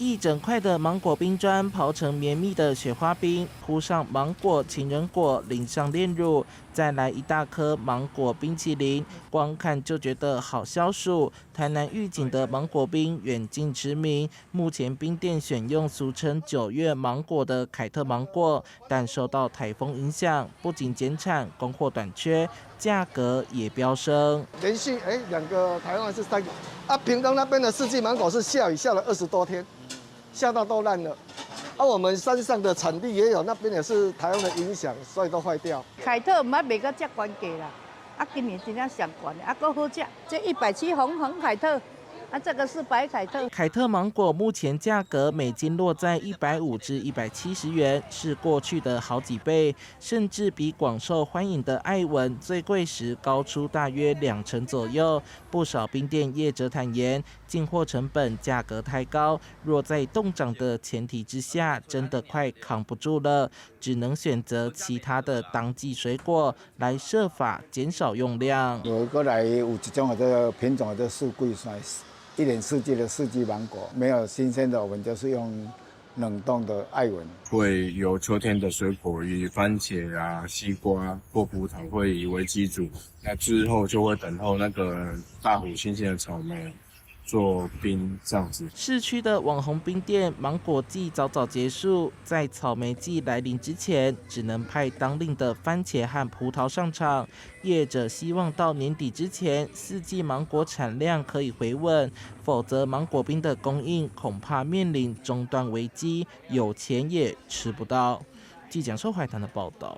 一整块的芒果冰砖刨成绵密的雪花冰，铺上芒果、情人果，淋上炼乳，再来一大颗芒果冰淇淋，光看就觉得好消暑。台南玉井的芒果冰远近驰名，目前冰店选用俗称9月芒果的凯特芒果，但受到台风影响，不仅减产，供货短缺，价格也飙升。连续2个，台湾是3个啊。屏东那边的四季芒果是下雨下了20多天，下到都烂了。我们山上的产地也有，那边也是台湾的影响，所以都坏掉。凯特卖袂到这关价啦，今年真正上悬的，够好吃。这170红凯特。这个是白凯特。凯特芒果目前价格每斤落在150至170元，是过去的好几倍，甚至比广受欢迎的爱文最贵时高出大约2成左右。不少冰店业者坦言，进货成本价格太高，若在冻涨的前提之下，真的快扛不住了，只能选择其他的当季水果来设法减少用量。过来有一种这个品种的四季酸。1年4季的四季芒果，没有新鲜的，我们就是用冷冻的爱文。会有秋天的水果，以番茄啊、西瓜或葡萄会以为基础，那之后就会等候那个大湖新鲜的草莓做冰这样子。市区的网红冰店芒果季早早结束，在草莓季来临之前，只能派当令的番茄和葡萄上场。业者希望到年底之前，四季芒果产量可以回稳，否则芒果冰的供应恐怕面临中断危机，有钱也吃不到。记者周怀谈的报道。